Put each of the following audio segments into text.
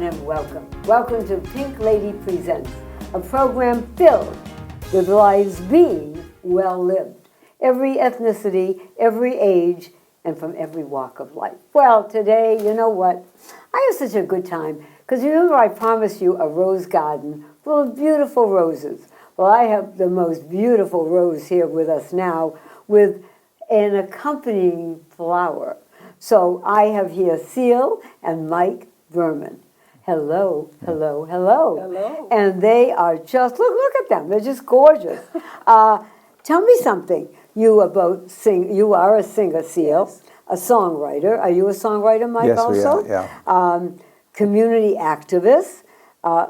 and welcome. Welcome to Pink Lady Presents, a program filled with lives being well lived. Every ethnicity, every age, and from every walk of life. Well, today, you know what? I have such a good time because remember I promised you a rose garden full of beautiful roses. Well, I have the most beautiful rose here with us now with an accompanying flower. So I have here Cilé and Mike Borman. Hello, hello, hello. Hello. And they are just, look at them. They're just gorgeous. Tell me something. You are both you are a singer, Cilé, Yes. a songwriter. Are you a songwriter, Mike, Yes, also? we are, yeah. Community activist.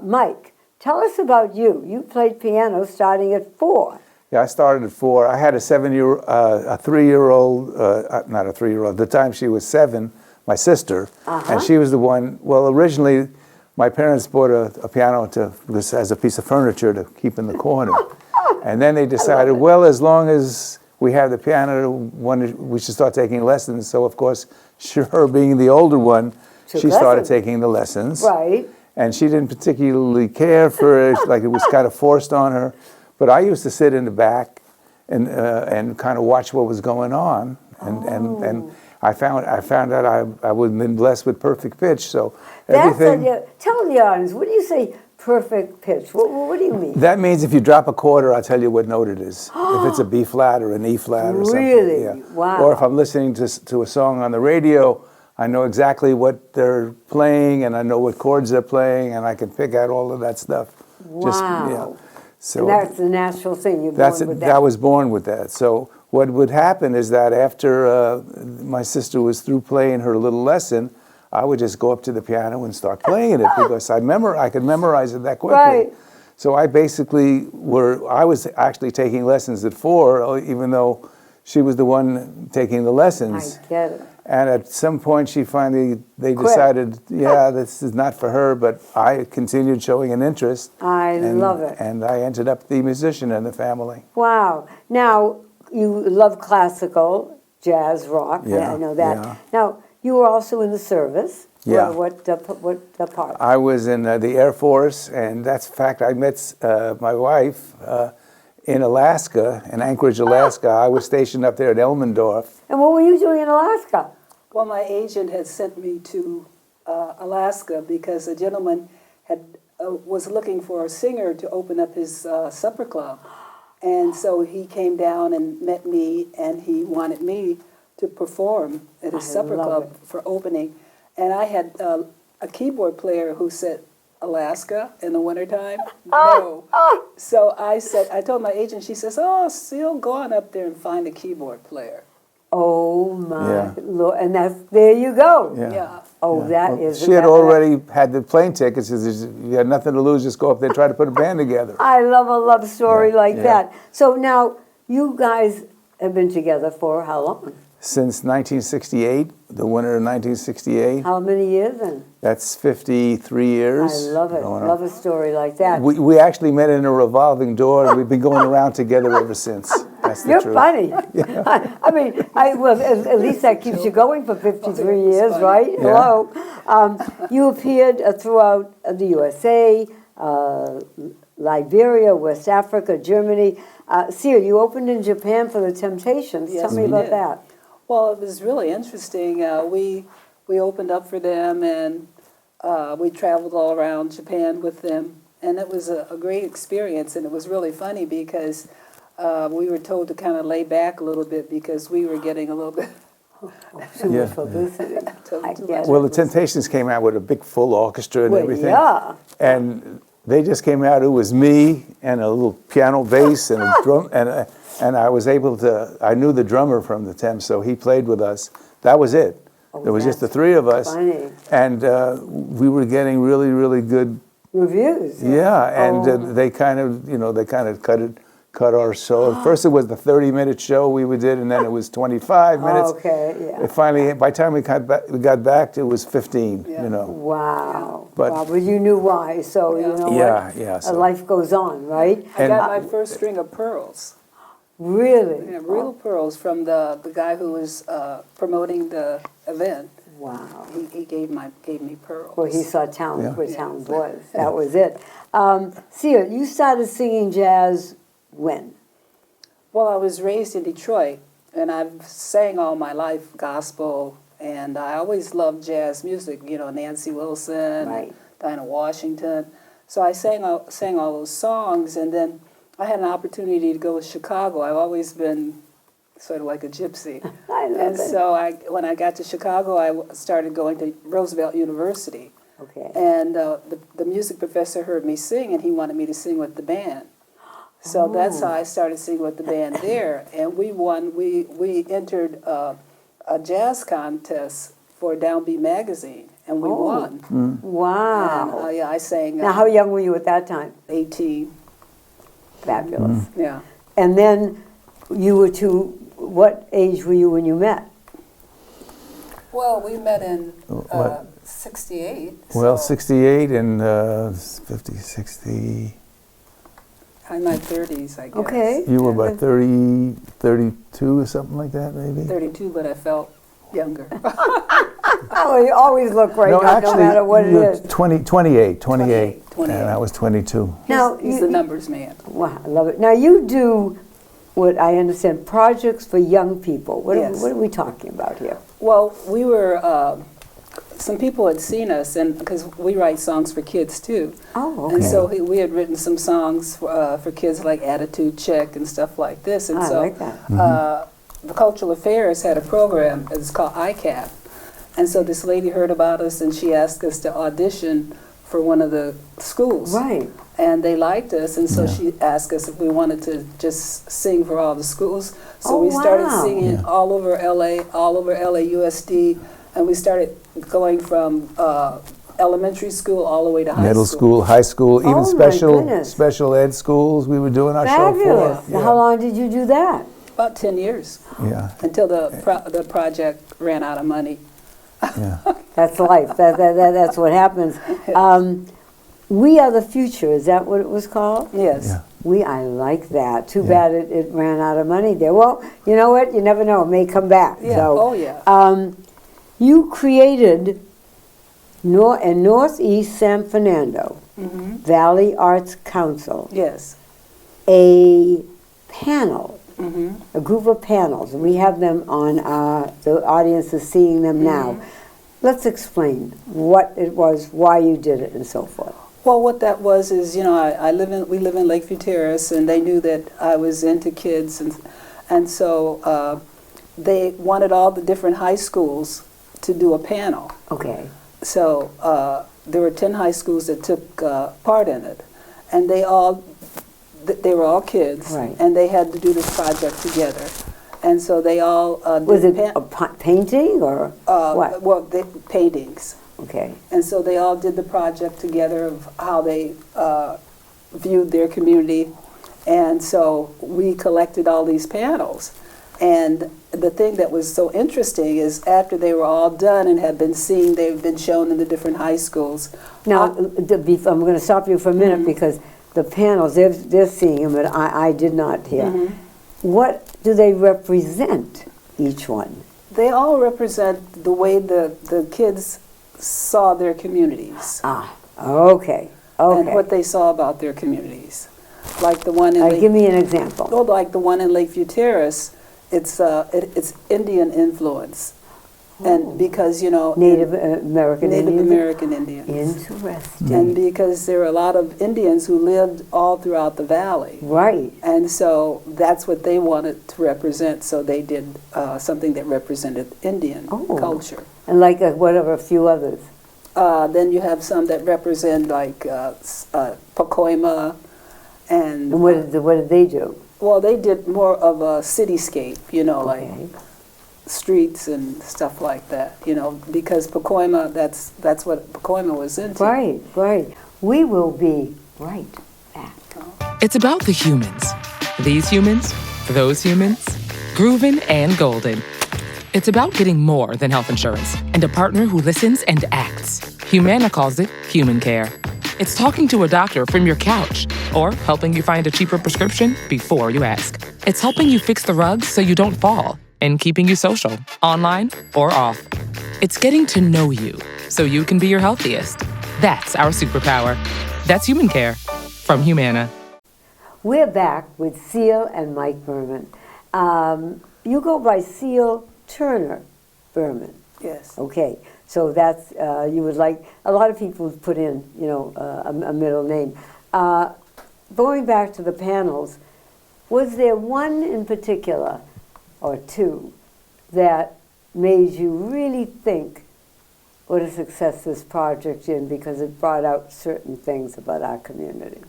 Mike, tell us about you. You played piano starting at 4. Yeah, I started at 4. I had a 3-year-old, not a 3-year-old, at the time she was 7, my sister, and she was the one, well, originally my parents bought a piano as a piece of furniture to keep in the corner. And then they decided, well, as long as we have the piano, we should start taking lessons. So, of course, her being the older one, she started taking the lessons. Right. And she didn't particularly care for it, like it was kind of forced on her. But I used to sit in the back and kind of watch what was going on. And I found out I would have been blessed with perfect pitch. So everything. Tell the audience, what do you say perfect pitch? What do you mean? That means if you drop a quarter, I'll tell you what note it is. If it's a B flat or an E flat or something. Really? Yeah. Wow. Or if I'm listening to a song on the radio, I know exactly what they're playing and I know what chords they're playing and I can pick out all of that stuff. Wow. So and that's the natural thing. You're born with that. I was born with that. So what would happen is that after my sister was through playing her little lesson, I would just go up to the piano and start playing it because I could memorize it that quickly. Right. So I basically I was actually taking lessons at 4, even though she was the one taking the lessons. I get it. And at some point, they decided, yeah, this is not for her, but I continued showing an interest. I love it. And I ended up the musician in the family. Wow. Now, you love classical, jazz, rock. Yeah, I know that. yeah. Now, you were also in the service. Yeah. What part? I was in the Air Force, and that's a fact. I met my wife in Alaska, in Anchorage, Alaska. I was stationed up there at Elmendorf. And what were you doing in Alaska? Well, my agent had sent me to Alaska because a gentleman was looking for a singer to open up his supper club. And so he came down and met me, and he wanted me to perform at his supper club for opening. And I had a keyboard player who said, Alaska in the wintertime? No. So I told my agent, she says, oh, Cilé, go on up there and find a keyboard player. Oh my Lord! And there you go. Yeah. Oh, that is. She had already had the plane tickets. You had nothing to lose. Just go up there and try to put a band together. I love a love story like that. So now you guys have been together for how long? Since 1968, the winter of 1968. How many years then? That's 53 years. I love it. Love a story like that. We actually met in a revolving door, and we've been going around together ever since. That's the You're truth. funny. I mean, well, at least that keeps you going for 53 years, right? Yeah. Hello. You appeared throughout the USA, Liberia, West Africa, Germany. Cilé, you opened in Japan for the Temptations. Yes, Tell me we about did. that. Well, it was really interesting. We opened up for them, and we traveled all around Japan with them, and it was a great experience. And it was really funny because we were told to kind of lay back a little bit because we were getting a little bit Too much publicity. I get it. Well, the Temptations came out with a big full orchestra and everything. Yeah. And they just came out. It was me and a little piano bass and a drum, and I was able to. I knew the drummer from the Temps, so he played with us. That was it. There was just the 3 of us, funny. and we were getting really, really good Reviews. Yeah, and they kind of, cut our show. First it was the 30-minute show we did, and then it was 25 minutes. Okay, yeah. It finally, by the time we got back, it was 15, Wow. But- Wow, but you knew why, so you know what? so- Life goes on, right? I got my first string of pearls. Really? Yeah, real pearls from the guy who was promoting the event. Wow. He gave me pearls. Well, he saw talent Yeah. where talent was. That was it. Sia, you started singing jazz when? Well, I was raised in Detroit, and I've sang all my life gospel, and I always loved jazz music. You know, Nancy Wilson, Right. Dinah Washington. So I sang all those songs, and then I had an opportunity to go to Chicago. I've always been sort of like a gypsy. I love And it. so when I got to Chicago, I started going to Roosevelt University. Okay. And the music professor heard me sing, and he wanted me to sing with the band. So that's how I started singing with the band there. And we won. We entered a jazz contest for Downbeat magazine, and we won. Wow. And, yeah, I sang. Now, how young were you at that time? 18. Fabulous. Yeah. And then you were what age were you when you met? Well, we met in What? 68. Well, so 68 and 50, 60. I'm in my 30s, I guess. Okay. You were about 30, 32 or something like that, maybe? 32, but I felt younger. Oh, you always look great, no matter what it you're is. 28. 28. And I was 22. Now, He's the numbers man. Wow, I love it. Now, you do what I understand, projects for young people. Yes. What are we talking about here? Well, we were, some people had seen us, and because we write songs for kids too. Oh, okay. And so we had written some songs for kids like Attitude Check and stuff like this. And I so like that. the Cultural Affairs had a program, it's called ICAP. And so this lady heard about us, and she asked us to audition for one of the schools. Right. And they liked us, and so Yeah. she asked us if we wanted to just sing for all the schools. So Oh, we started wow. singing Yeah. all over LAUSD, and we started going from elementary school all the way to high Middle school. school, high school, Oh, even my goodness. special ed schools we were doing our Fabulous. show for. Now, how long did you do that? About 10 years, Yeah, until the project ran out of money. yeah. That's life. That's what happens. We Are the Future, is that what it was called? Yes. Yeah. I like that. Too Yeah. bad it ran out of money there. Well, you know what? You never know. It may come back. Yeah. So, Oh, yeah. you created in Northeast San Fernando, Valley Arts Council, Yes. a panel, Mm-hmm. a group of panels. We have them on, the audience is seeing them now. Let's explain what it was, why you did it, and so forth. Well, what that was is, you know, we live in Lakeview Terrace, and they knew that I was into kids, and so they wanted all the different high schools to do a panel. Okay. So there were 10 high schools that took part in it, and they were all kids, Right. and they had to do this project together. And so they all Was did it a painting or what? well, paintings. Okay. And so they all did the project together of how they viewed their community. And so we collected all these panels. And the thing that was so interesting is after they were all done and had been seen, they've been shown in the different high schools. Now, I'm going to stop you for a minute because the panels, they're seeing them, but I did not hear. What do they represent, each one? They all represent the way the kids saw their communities Ah, okay. and Okay. what they saw about their communities. Like the one in Give me an example. well, like the one in Lakeview Terrace, it's Indian influence, and because you know Native American Native Indians? American Indians, Interesting. and because there are a lot of Indians who lived all throughout the valley, Right. and so that's what they wanted to represent. So they did something that represented Indian Oh. culture. And like whatever, a few others. Then you have some that represent like Pacoima, and And what did they do? well, they did more of a cityscape, you know, like Okay. streets and stuff like that, you know, because Pacoima, that's what Pacoima was into. Right, right. We will be right back. It's about the humans. These humans, those humans, groovin' and golden. It's about getting more than health insurance and a partner who listens and acts. Humana calls it human care. It's talking to a doctor from your couch or helping you find a cheaper prescription before you ask. It's helping you fix the rugs so you don't fall and keeping you social, online or off. It's getting to know you so you can be your healthiest. That's our superpower. That's human care from Humana. We're back with Cilé and Mike Borman. You go by Cilé Turner Borman. Yes. Okay, so that's, you would like, a lot of people put in, a middle name. Going back to the panels, was there one in particular, or two, that made you really think what a success this project is because it brought out certain things about our community?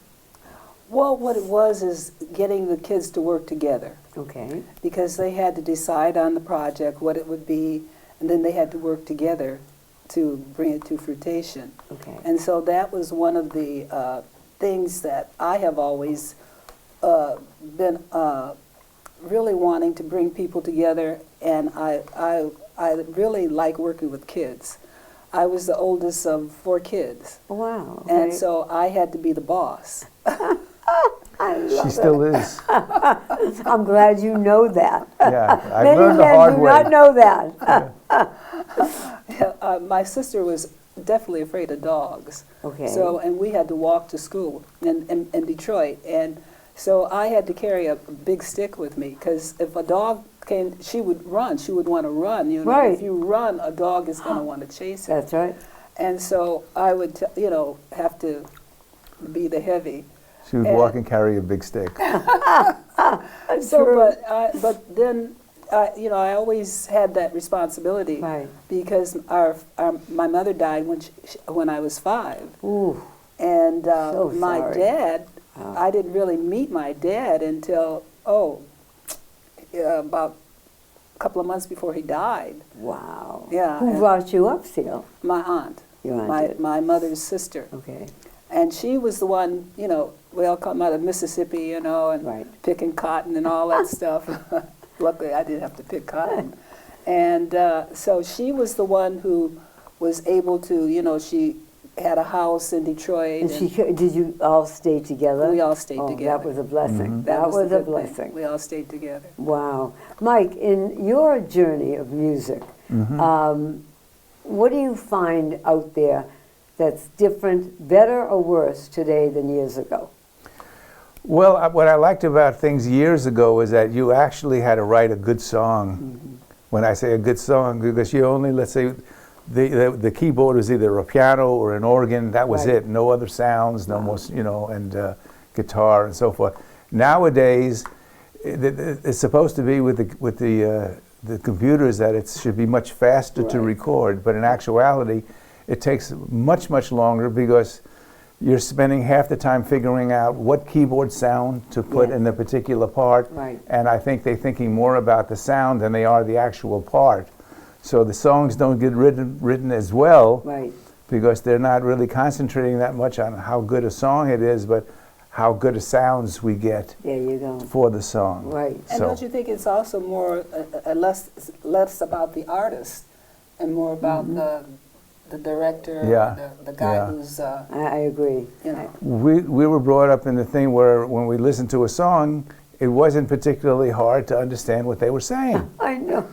Well, what it was is getting the kids to work together. Okay. Because they had to decide on the project, what it would be, and then they had to work together to bring it to fruition. Okay. And so that was one of the things that I have always been really wanting to bring people together, and I really like working with kids. I was the oldest of 4 kids. Wow. Okay. And so I had to be the boss. She still is. I'm glad you know that. Yeah, I Many learned the men hard do way. not know that. My sister was definitely afraid of dogs. Okay. So, and we had to walk to school in Detroit. And so I had to carry a big stick with me, because if a dog came, she would run. She would want to run. You know, Right. If you run, a dog is going to want to chase you. That's right. And so I would, have to be the heavy. She would walk and carry a big stick. So, but then, I always had that responsibility, Right. because my mother died when I was 5, Ooh. and So my sorry. dad, I didn't really meet my dad until about a couple of months before he died. Wow. Yeah, Who and- brought you up, Cilé? My aunt, Your aunt did. my mother's sister. Okay. And she was the one, we all come out of Mississippi, and Right. picking cotton and all that stuff. Luckily, I didn't have to pick cotton. And so she was the one who was able to, she had a house in Detroit. And did you all stay together? We all stayed together. That was a blessing. Mm-hmm. That was the a good thing. blessing. We all stayed together. Wow. Mike, in your journey of music, what do you find out there that's different, better or worse today than years ago? Well, what I liked about things years ago is that you actually had to write a good song. When I say a good song, because you only, let's say, the keyboard was either a piano or an organ. That was Right. it. No other sounds, no more, and guitar and so forth. Nowadays, it's supposed to be with the computers that it should be much faster to record, but in actuality, it takes much, much longer because you're spending half the time figuring out what keyboard sound to put in the particular part. Right. And I think they're thinking more about the sound than they are the actual part. So the songs don't get written as well Right. because they're not really concentrating that much on how good a song it is, but how good a sounds we get There you go. for the song. Right. And don't you think it's also more, less about the artist and more about the director, Yeah. the guy Yeah. who's, I agree. We were brought up in the thing where when we listened to a song, it wasn't particularly hard to understand what they were saying. I know.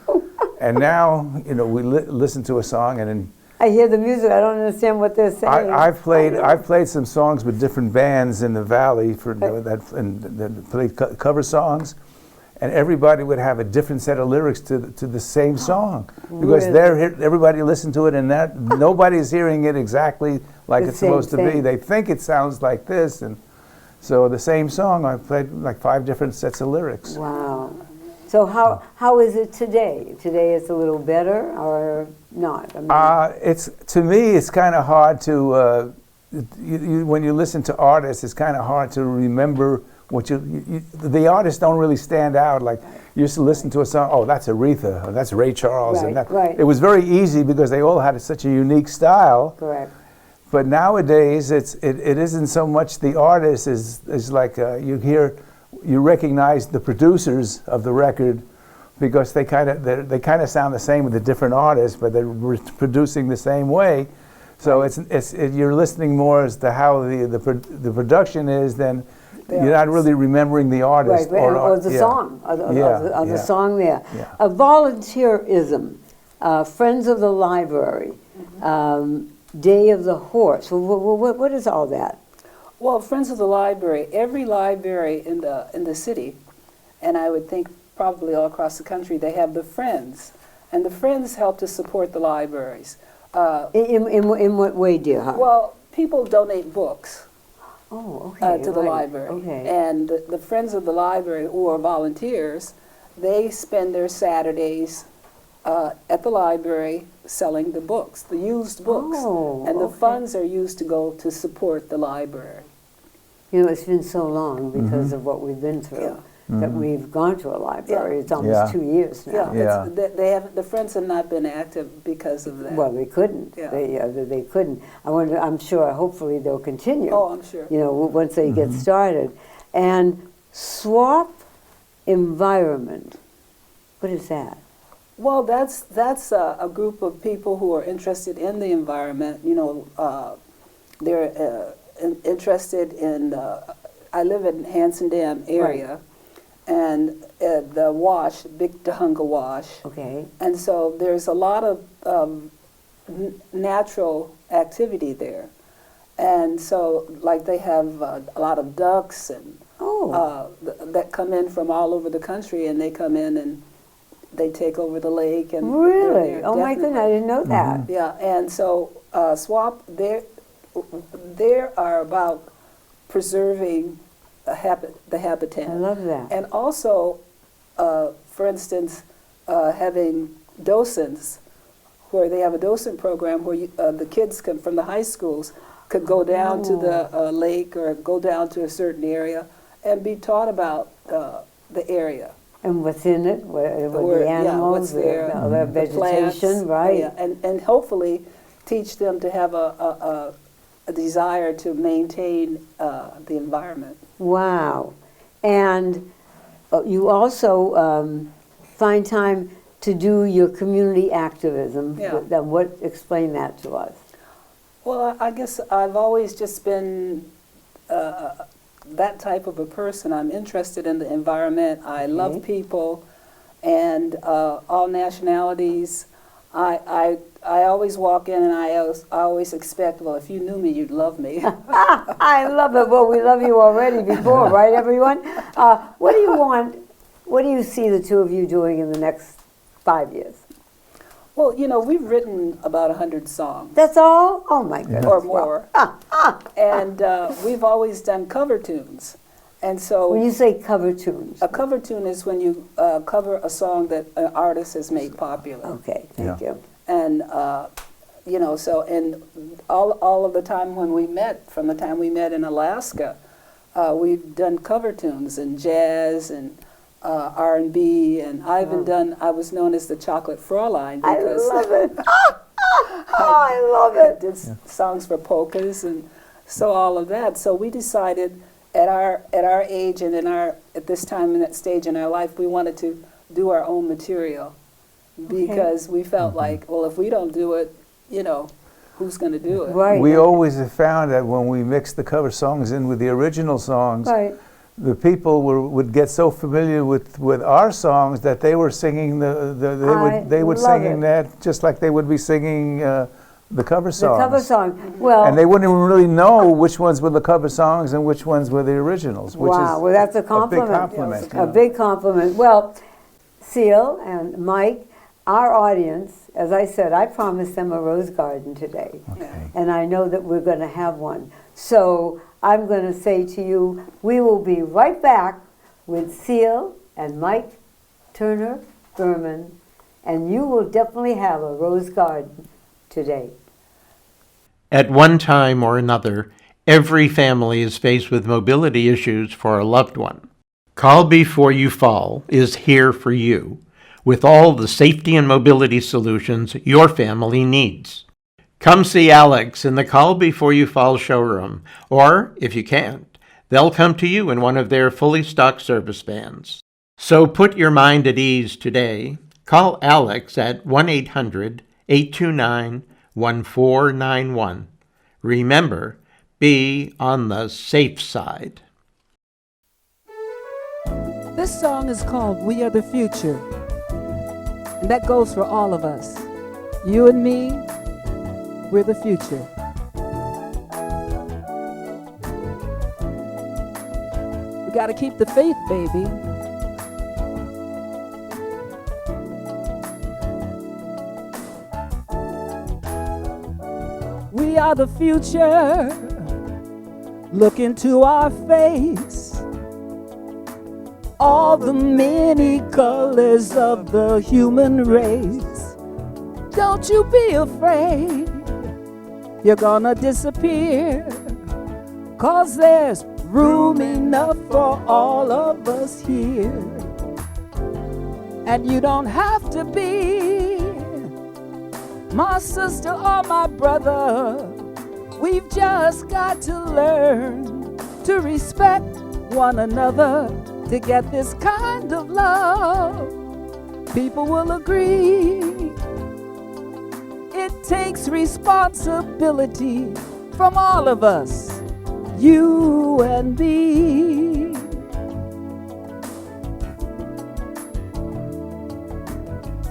And now, we listen to a song, and then I hear the music. I don't understand what they're saying. I've played some songs with different bands in the Valley that played cover songs, and everybody would have a different set of lyrics to the same song because Really? everybody listened to it, and that nobody's hearing it exactly like The it's supposed to same be. thing. They think it sounds like this, and so the same song I played like 5 different sets of lyrics. Wow. So how is it today? Today it's a little better or not? I mean, To me, it's kind of hard to when you listen to artists, it's kind of hard to remember what the artists don't really stand out. Like you used to listen to a song, oh, that's Aretha, or that's Ray Charles, and that, Right. it was very easy because they all had such a unique style. correct. But nowadays, it isn't so much the artist is like you recognize the producers of the record because they kind of sound the same with the different artists, but they're producing the same way. So you're listening more as to how the production is than you're not really remembering the artist Right, or the song, or the song there. Yeah. Volunteerism. Friends of the Library, Day of the Horse. What is all that? Well, Friends of the Library, every library in the city, and I would think probably all across the country, they have the Friends. And the Friends help to support the libraries. In what way, dear? Huh? Well, people donate books okay, to the right. library. Okay. And the Friends of the Library, who are volunteers, they spend their Saturdays at the library selling the books, the used books. And the funds are used to go to support the library. You know, it's been so long because of what we've been through that we've gone to a library. It's almost 2 years now. The Friends have not been active because of that. Well, they couldn't. Yeah. They couldn't. I'm sure, hopefully they'll continue. Oh, I'm sure. You know, once they get started. And swap environment, what is that? Well, that's a group of people who are interested in the environment. You know, they're interested in. I live in Hanson Dam area, and the wash, Big Tahunga Wash. Okay. And so there's a lot of natural activity there, and so like they have a lot of ducks and that come in from all over the country, and they come in and they take over the lake. And really? Oh my goodness, I didn't know that. Yeah, and so SWAP, they are about preserving the habitat. I love that. And also, for instance, having docents, where they have a docent program where the kids from the high schools could go down to the lake or go down to a certain area and be taught about the area. And what's in it, what the animals, what's there, the vegetation, plants, right? Yeah, and hopefully teach them to have a desire to maintain the environment. Wow. And you also find time to do your community activism. Yeah. Explain that to us. Well, I guess I've always just been that type of a person. I'm interested in the environment. I love people and all nationalities. I always walk in and I always expect, well, if you knew me, you'd love me. I love it. Well, we love you already before, right, everyone? What do you want? What do you see the two of you doing in the next 5 years? Well, you know, we've written about 100 songs. That's all? Oh, my goodness. Or more. And we've always done cover tunes. And so When you say cover tunes. a cover tune is when you cover a song that an artist has made popular. Okay, thank you. And, you know, so and all of the time when we met, from the time we met in Alaska, we've done cover tunes and jazz and R&B, and I was known as the Chocolate Fraulein because I love it. I love it. did songs for polkas and so all of that. So we decided at our age and at this time in that stage in our life, we wanted to do our own material because we felt like, well, if we don't do it, you know, who's going to do it? Right. We always have found that when we mix the cover songs in with the original songs, the people would get so familiar with our songs that they were singing they would singing that just like they would be singing the cover songs. The cover song. Well, and they wouldn't even really know which ones were the cover songs and which ones were the originals. Which wow. is Well, that's a compliment. A big compliment. A big compliment. Well, Cilé and Mike, our audience, as I said, I promised them a rose garden today. Okay. And I know that we're going to have one. So I'm going to say to you, we will be right back with Cilé and Mike Turner Borman, and you will definitely have a rose garden today. At one time or another, every family is faced with mobility issues for a loved one. Call Before You Fall is here for you with all the safety and mobility solutions your family needs. Come see Alex in the Call Before You Fall showroom, or, if you can't, they'll come to you in one of their fully stocked service vans. So put your mind at ease today. Call Alex at 1-800-829-1491. Remember, be on the safe side. This song is called We Are the Future, and that goes for all of us. You and me, we're the future. We gotta keep the faith, baby. We are the future. Look into our face. All the many colors of the human race. Don't you be afraid. You're gonna disappear. 'Cause there's room enough for all of us here. And you don't have to be my sister or my brother. We've just got to learn to respect one another to get this kind of love. People will agree. It takes responsibility from all of us, you and me.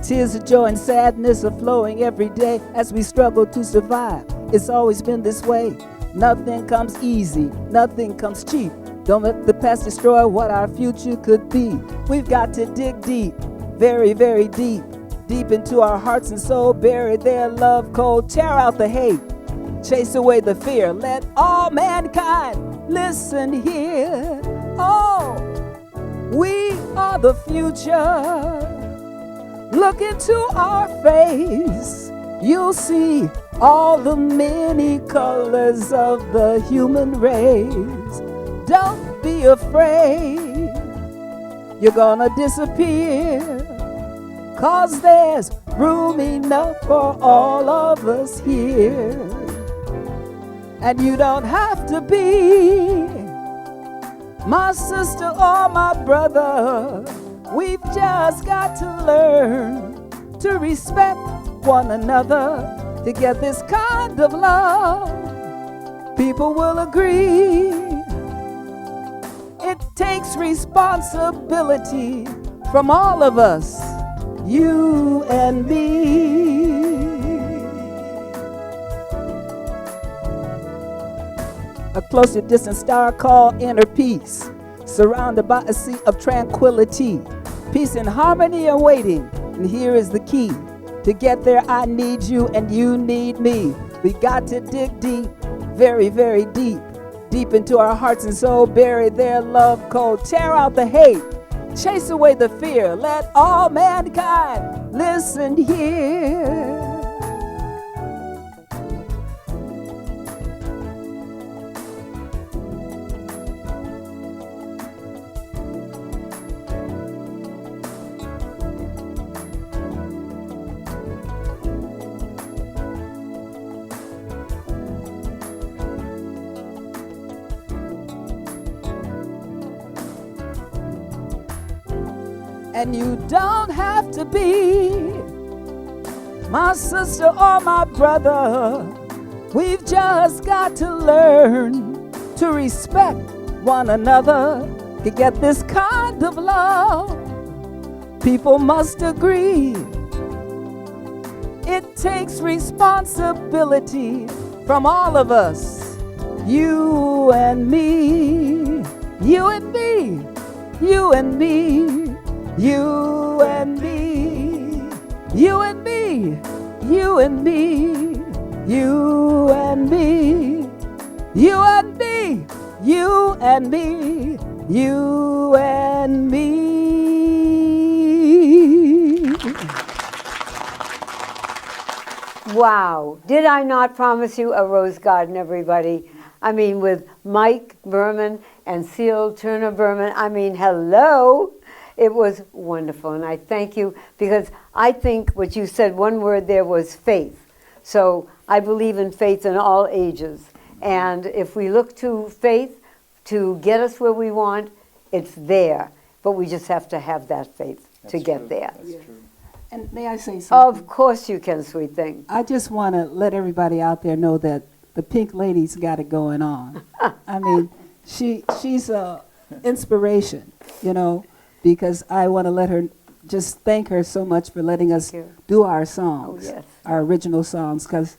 Tears of joy and sadness are flowing every day as we struggle to survive. It's always been this way. Nothing comes easy, nothing comes cheap. Don't let the past destroy what our future could be. We've got to dig deep, very, very deep, deep into our hearts and soul. Bury their love cold, tear out the hate, chase away the fear. Let all mankind listen here. Oh, we are the future. Look into our face, you'll see all the many colors of the human race. Don't be afraid, you're gonna disappear. 'Cause there's room enough for all of us here. And you don't have to be my sister or my brother. We've just got to learn to respect one another to get this kind of love. People will agree. It takes responsibility from all of us, you and me. A closer distant star called inner peace, surrounded by a sea of tranquility. Peace and harmony are waiting, and here is the key. To get there, I need you and you need me. We got to dig deep, very, very deep, deep into our hearts and soul. Bury their love cold, tear out the hate, chase away the fear. Let all mankind listen here. And you don't have to be my sister or my brother. We've just got to learn to respect one another to get this kind of love. People must agree. It takes responsibility from all of us, you and me, you and me, you and me. You and me, you and me, you and me, you and me, you and me, you and me, you and me. Wow. Did I not promise you a rose garden, everybody? I mean, with Mike Borman and Cilé Turner Borman. I mean, hello. It was wonderful, and I thank you because I think what you said, one word there was faith. So I believe in faith in all ages. And if we look to faith to get us where we want, it's there. But we just have to have that faith to get there. That's true. And may I say something? Of course you can, sweet thing. I just want to let everybody out there know that the Pink Lady's got it going on. I mean, she's a inspiration, you know, because I want to let her just thank her so much for letting us Thank you. do our songs, Oh, yes. our original songs, because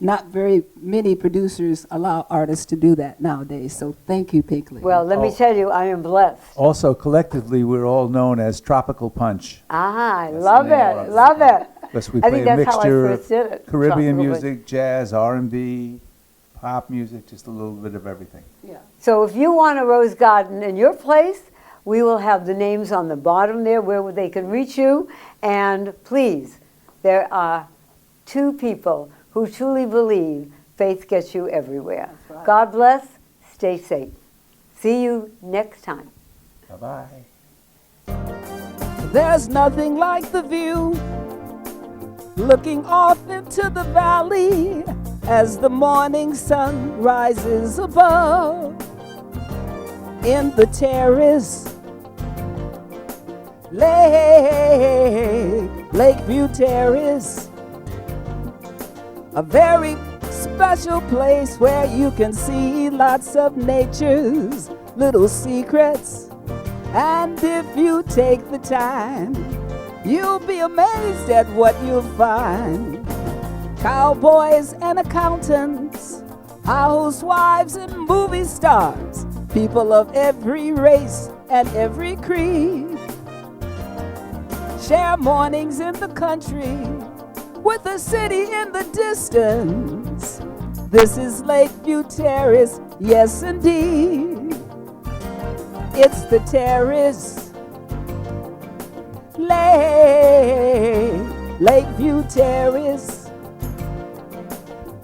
not very many producers allow artists to do that nowadays. So thank you, Pink Lady. Well, let me tell you, I am blessed. Also, collectively, we're all known as Tropical Punch. Ah, I That's love the name it, of it. love it. Because we I play think a that's how I mixture first did of it. Caribbean Tropical music, jazz, R&B, pop music, just a little bit of everything. yeah. So if you want a rose garden in your place, we will have the names on the bottom there where they can reach you. And please, there are two people who truly believe faith gets you everywhere. right. God bless, stay safe. See you next time. Bye-bye. There's nothing like the view, looking off into the valley as the morning sun rises above. In the terrace, Lakeview Terrace, a very special place where you can see lots of nature's little secrets. And if you take the time, you'll be amazed at what you'll find. Cowboys and accountants, housewives and movie stars, people of every race and every creed, share mornings in the country with the city in the distance. This is Lakeview Terrace, yes indeed. It's the terrace, Lakeview Terrace,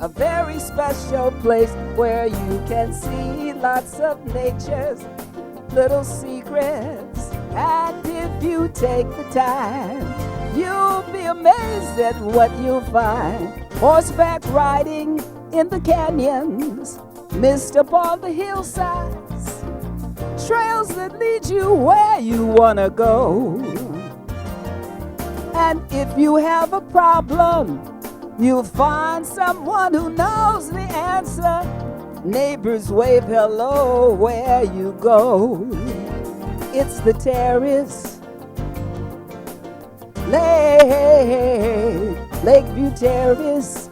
a very special place where you can see lots of nature's little secrets. And if you take the time, you'll be amazed at what you'll find. Horseback riding in the canyons, mist upon the hillsides, trails that lead you where you wanna go. And if you have a problem, you'll find someone who knows the answer. Neighbors wave hello where you go. It's the terrace, Lakeview Terrace,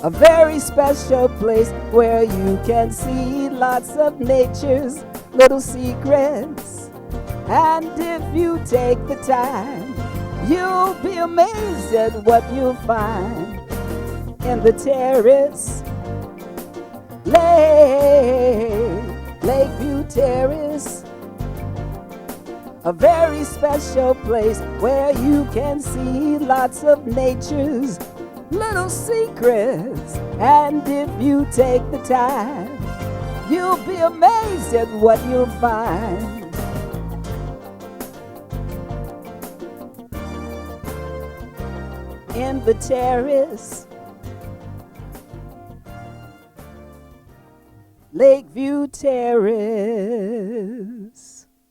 a very special place where you can see lots of nature's little secrets. And if you take the time, you'll be amazed at what you'll find in the terrace, Lakeview Terrace, a very special place where you can see lots of nature's little secrets. And if you take the time, you'll be amazed at what you'll find. In the terrace, Lakeview Terrace.